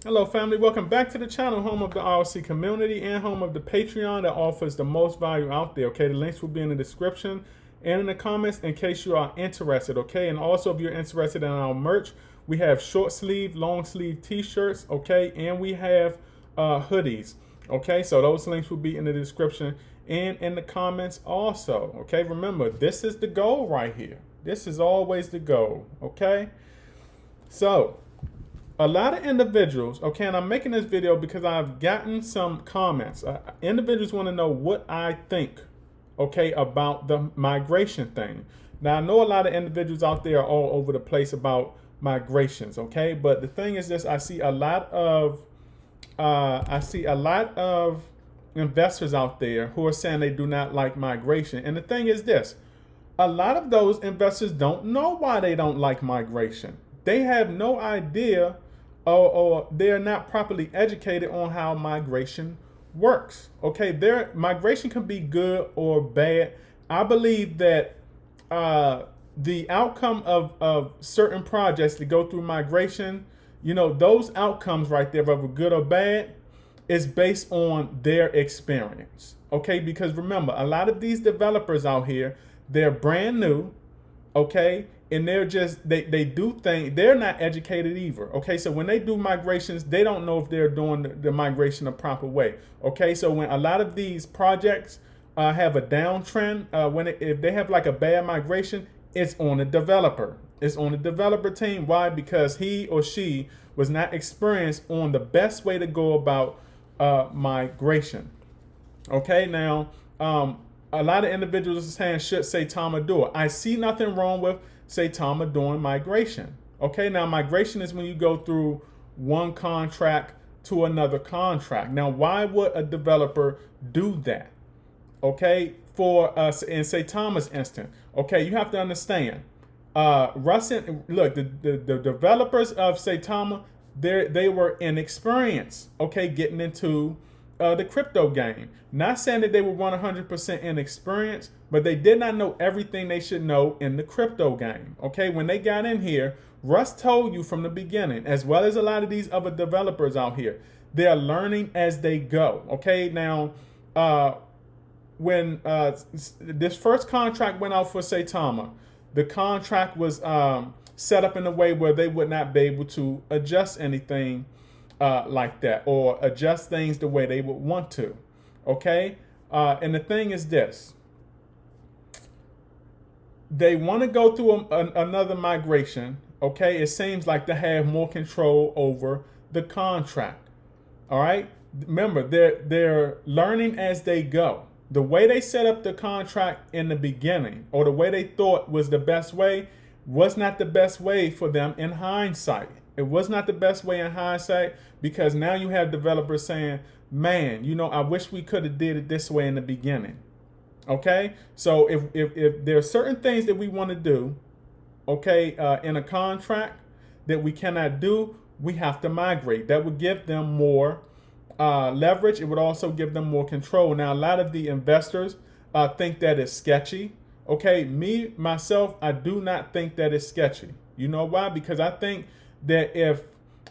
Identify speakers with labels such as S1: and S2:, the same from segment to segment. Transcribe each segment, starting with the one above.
S1: Hello, family. Welcome back to the channel, home of the RLC community and home of the Patreon that offers the most value out there. Okay, the links will be in the description and in the comments in case you are interested. Okay, and also if you're interested in our merch, we have short sleeve, long sleeve t-shirts. Okay, and we have hoodies. Okay, so those links will be in the description and in the comments also. Okay, remember, this is the goal right here. This is always the goal. Okay, so a lot of individuals, okay, and I'm making this video because I've gotten some comments. Individuals want to know what I think, okay, about the migration thing. Now, I know a lot of individuals out there are all over the place about migrations, okay, but the thing is this: I see a lot of investors out there who are saying they do not like migration, and the thing is this: a lot of those investors don't know why they don't like migration. They have no idea, or they're not properly educated on how migration works. Okay, their migration can be good or bad. I believe that the outcome of certain projects that go through migration, those outcomes right there, whether good or bad, is based on their experience. Okay, because remember, a lot of these developers out here, they're brand new, okay, and they do things, they're not educated either. Okay, so when they do migrations, they don't know if they're doing the migration the proper way. Okay, so when a lot of these projects have a downtrend, if they have like a bad migration, it's on the developer. It's on the developer team. Why? Because he or she was not experienced on the best way to go about migration. Okay, now a lot of individuals are saying, should Saitama do it? I see nothing wrong with Saitama doing migration. Okay, now migration is when you go through one contract to another contract. Now, why would a developer do that? Okay, for us in Saitama's instance, okay, you have to understand. Russ and look, the developers of Saitama, they were inexperienced. Okay, getting into the crypto game. Not saying that they were 100% inexperienced, but they did not know everything they should know in the crypto game. Okay, when they got in here, Russ told you from the beginning, as well as a lot of these other developers out here, they're learning as they go. Okay, now when this first contract went out for Saitama, the contract was set up in a way where they would not be able to adjust anything like that, or adjust things the way they would want to. Okay, and the thing is this: they want to go through another migration. Okay, it seems like they have more control over the contract. All right, remember, they're learning as they go. The way they set up the contract in the beginning, or the way they thought was the best way, was not the best way for them in hindsight. It was not the best way in hindsight, because now you have developers saying, man, I wish we could have did it this way in the beginning. Okay, so if there are certain things that we want to do, okay, in a contract that we cannot do, we have to migrate. That would give them more leverage. It would also give them more control. Now, a lot of the investors think that is sketchy. Okay, myself, I do not think that is sketchy. You know why? Because I think that if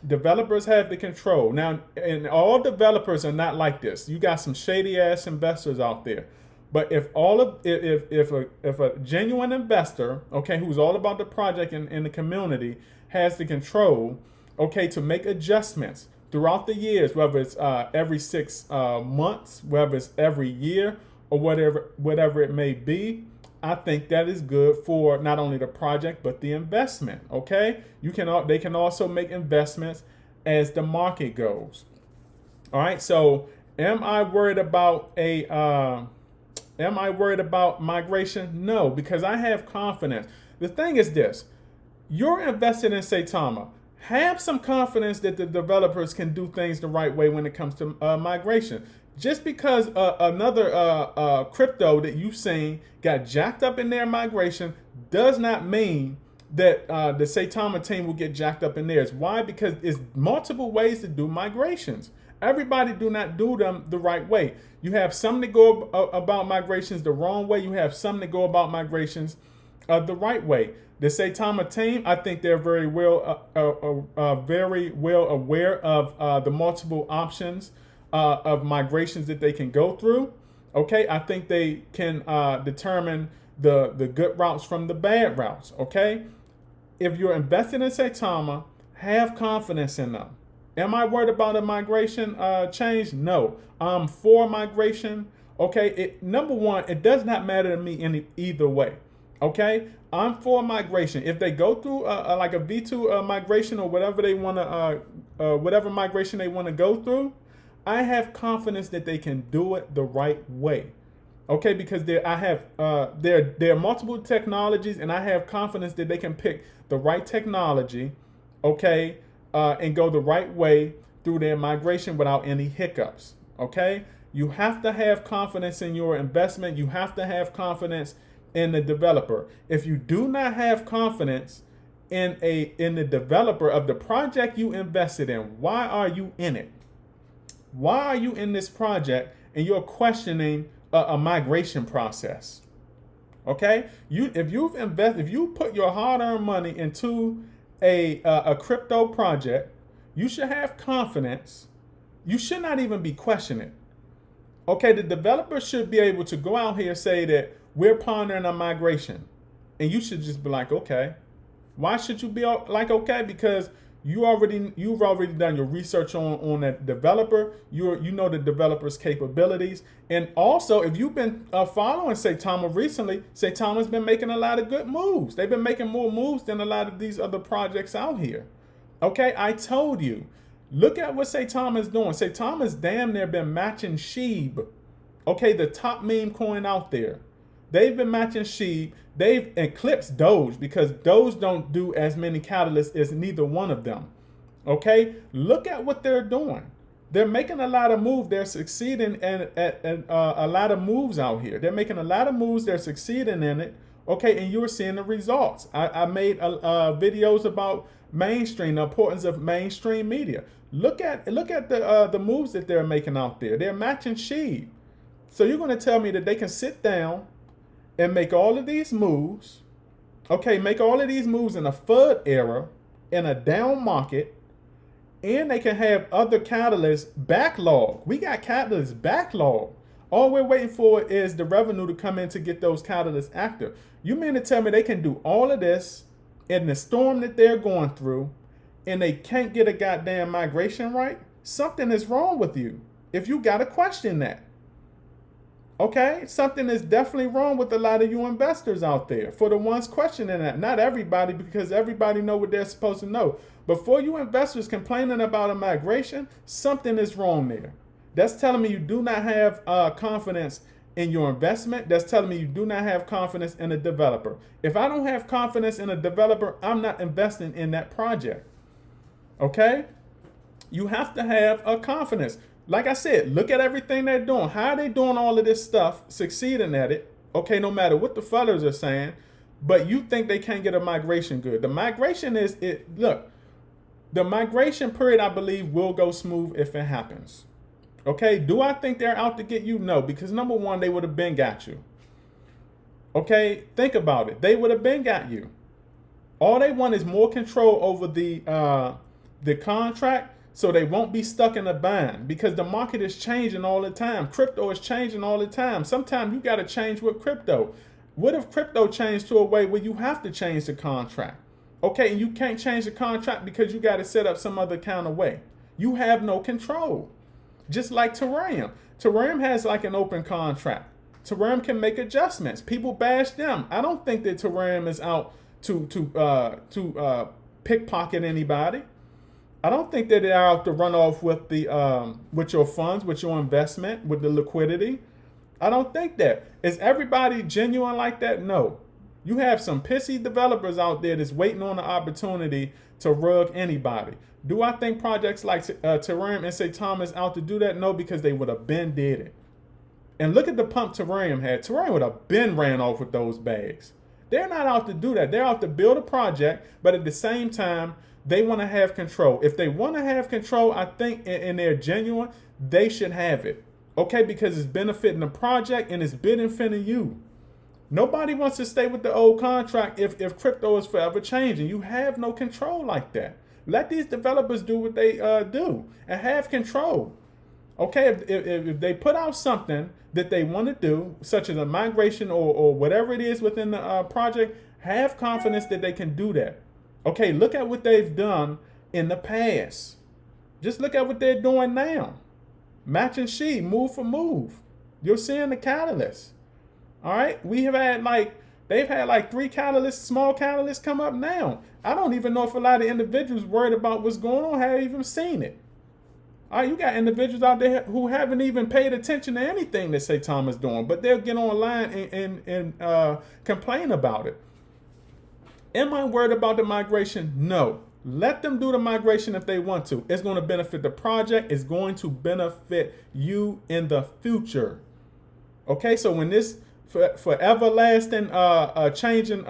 S1: developers have the control now, and all developers are not like this. You got some shady ass investors out there. But if a genuine investor, okay, who's all about the project and in the community, has the control, okay, to make adjustments throughout the years, whether it's every 6 months, whether it's every year, or whatever it may be, I think that is good for not only the project but the investment. Okay, they can also make investments as the market goes. All right. So, am I worried about migration? No, because I have confidence. The thing is this: you're invested in Saitama. Have some confidence that the developers can do things the right way when it comes to migration. Just because another crypto that you've seen got jacked up in their migration does not mean that the Saitama team will get jacked up in theirs. Why? Because it's multiple ways to do migrations. Everybody do not do them the right way. You have some that go about migrations the wrong way. You have some that go about migrations the right way. The Saitama team, I think they're very well aware of the multiple options of migrations that they can go through. Okay, I think they can determine the good routes from the bad routes. Okay, if you're invested in Saitama, have confidence in them. Am I worried about a migration change? No, I'm for migration. Okay, number one, it does not matter to me either way. Okay, I'm for migration. If they go through like a V2 migration or whatever they want to, whatever migration they want to go through, I have confidence that they can do it the right way. Okay, because there are multiple technologies, and I have confidence that they can pick the right technology, okay, and go the right way through their migration without any hiccups. Okay, you have to have confidence in your investment. You have to have confidence in the developer. If you do not have confidence in the developer of the project you invested in, why are you in it? Why are you in this project and you're questioning a migration process? Okay, if you put your hard-earned money into a crypto project, you should have confidence. You should not even be questioning. Okay, the developer should be able to go out here and say that we're pondering a migration, and you should just be like, okay. Why should you be like, okay? Because you've already done your research on that developer. You know the developer's capabilities, and also if you've been following Saitama recently, Saitama's been making a lot of good moves. They've been making more moves than a lot of these other projects out here. Okay, I told you. Look at what Saitama's doing. Saitama's damn near been matching SHIB. Okay, the top meme coin out there. They've been matching SHIB. They've eclipsed Doge because Doge don't do as many catalysts as neither one of them. Okay, look at what they're doing. They're making a lot of moves. They're succeeding at a lot of moves out here. They're making a lot of moves. They're succeeding in it. Okay, and you're seeing the results. I made videos about mainstream, the importance of mainstream media. Look at the moves that they're making out there. They're matching SHIB. So you're going to tell me that they can sit down and make all of these moves, okay, make all of these moves in a FUD era, in a down market, and they can have other catalysts backlog. We got catalysts backlog. All we're waiting for is the revenue to come in to get those catalysts active. You mean to tell me they can do all of this in the storm that they're going through, and they can't get a goddamn migration right? Something is wrong with you if you got to question that. Okay, something is definitely wrong with a lot of you investors out there. For the ones questioning that, not everybody, because everybody know what they're supposed to know. But for you investors complaining about a migration, something is wrong there. That's telling me you do not have confidence in your investment. That's telling me you do not have confidence in a developer. If I don't have confidence in a developer, I'm not investing in that project. Okay, you have to have a confidence. Like I said, look at everything they're doing. How are they doing all of this stuff, succeeding at it? Okay, no matter what the fellas are saying, but you think they can't get a migration good. The migration is it. Look, the migration period, I believe, will go smooth if it happens. Okay, do I think they're out to get you? No, because number one, they would have been got you. Okay, think about it. They would have been got you. All they want is more control over the contract, so they won't be stuck in a bind, because the market is changing all the time. Crypto is changing all the time. Sometimes you got to change with crypto. What if crypto changed to a way where you have to change the contract? Okay, and you can't change the contract because you got to set up some other kind of way. You have no control. Just like Terrarium. Terrarium has like an open contract. Terrarium can make adjustments. People bash them. I don't think that Terrarium is out to pickpocket anybody. I don't think that they're out to run off with with your funds, with your investment, with the liquidity. I don't think that. Is everybody genuine like that? No. You have some pissy developers out there that's waiting on the opportunity to rug anybody. Do I think projects like Terrarium and Saitama is out to do that? No, because they would have been did it. And look at the pump Terrarium had. Terrarium would have been ran off with those bags. They're not out to do that. They're out to build a project, but at the same time, they want to have control. If they want to have control, I think, and they're genuine, they should have it. Okay, because it's benefiting the project and it's benefiting you. Nobody wants to stay with the old contract if crypto is forever changing. You have no control like that. Let these developers do what they do and have control. Okay, if they put out something that they want to do, such as a migration or whatever it is within the project, have confidence that they can do that. Okay, look at what they've done in the past. Just look at what they're doing now. Match and sheet, move for move. You're seeing the catalyst. All right, they've had like 3 catalysts, small catalysts come up now. I don't even know if a lot of individuals worried about what's going on have even seen it. All right, you got individuals out there who haven't even paid attention to anything that Saitama is doing, but they'll get online and complain about it. Am I worried about the migration? No. Let them do the migration if they want to. It's going to benefit the project. It's going to benefit you in the future. Okay, so when this for everlasting changing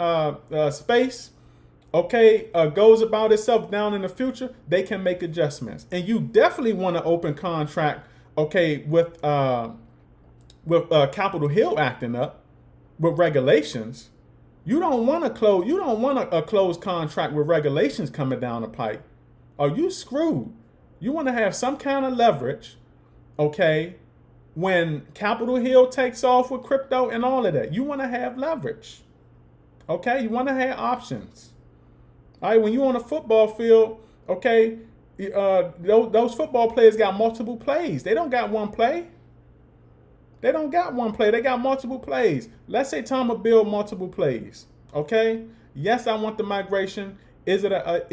S1: space, okay, goes about itself down in the future, they can make adjustments. And you definitely want to open contract, okay, with Capitol Hill acting up with regulations. You don't want to close. You don't want a closed contract with regulations coming down the pipe. Are you screwed? You want to have some kind of leverage, okay? When Capitol Hill takes off with crypto and all of that, you want to have leverage, okay? You want to have options. All right, when you're on a football field, okay, those football players got multiple plays. They don't got one play. They don't got one play. They got multiple plays. Let's say Tama build multiple plays. Okay. Yes, I want the migration. Is it a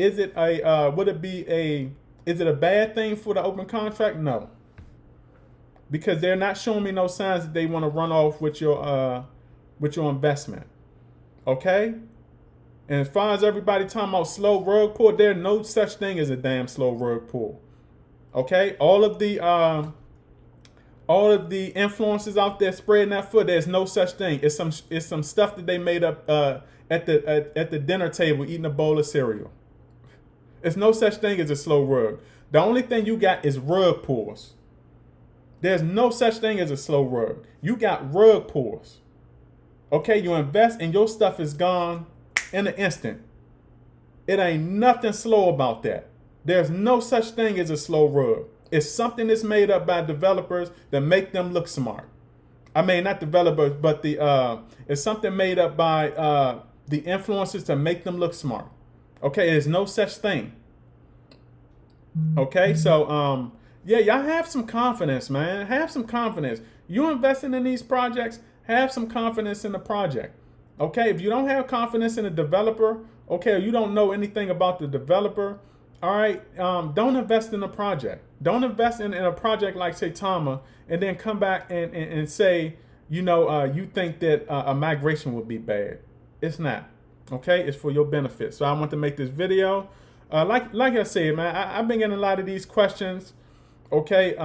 S1: bad thing for the open contract? No. Because they're not showing me no signs that they want to run off with your investment. Okay. And as far as everybody talking about slow rug pull, there's no such thing as a damn slow rug pull. Okay. All of the influencers out there spreading that foot, there's no such thing. It's some stuff that they made up at the dinner table eating a bowl of cereal. There's no such thing as a slow rug. The only thing you got is rug pulls. There's no such thing as a slow rug. You got rug pulls. Okay, you invest and your stuff is gone in an instant. It ain't nothing slow about that. There's no such thing as a slow rug. It's something that's made up by developers that make them look smart. I mean, not developers, but it's something made up by the influencers to make them look smart. Okay, there's no such thing. Okay, so yeah, y'all have some confidence, man. Have some confidence. You investing in these projects, have some confidence in the project. Okay, if you don't have confidence in the developer, okay, or you don't know anything about the developer, all right, don't invest in a project. Don't invest in a project like Saitama and then come back and say, you think that a migration would be bad. It's not. Okay, it's for your benefit. So I want to make this video. Like I said, man, I've been getting a lot of these questions. Okay,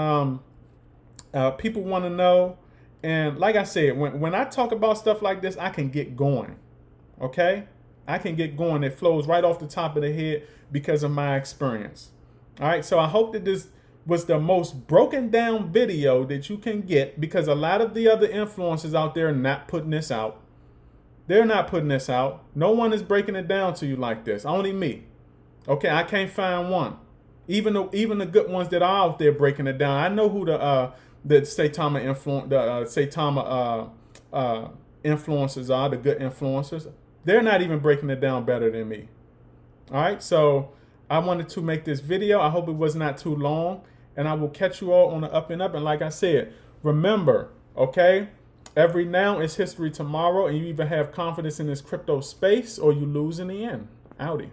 S1: people want to know. And like I said, when I talk about stuff like this, I can get going. Okay, I can get going. It flows right off the top of the head because of my experience. All right, so I hope that this was the most broken down video that you can get, because a lot of the other influencers out there are not putting this out. They're not putting this out. No one is breaking it down to you like this. Only me. Okay, I can't find one. Even the good ones that are out there breaking it down. I know who the Saitama influencers are, the good influencers. They're not even breaking it down better than me. All right, so I wanted to make this video. I hope it was not too long, and I will catch you all on the up and up. And like I said, remember, okay, every now is history tomorrow, and you either have confidence in this crypto space or you lose in the end. Outie.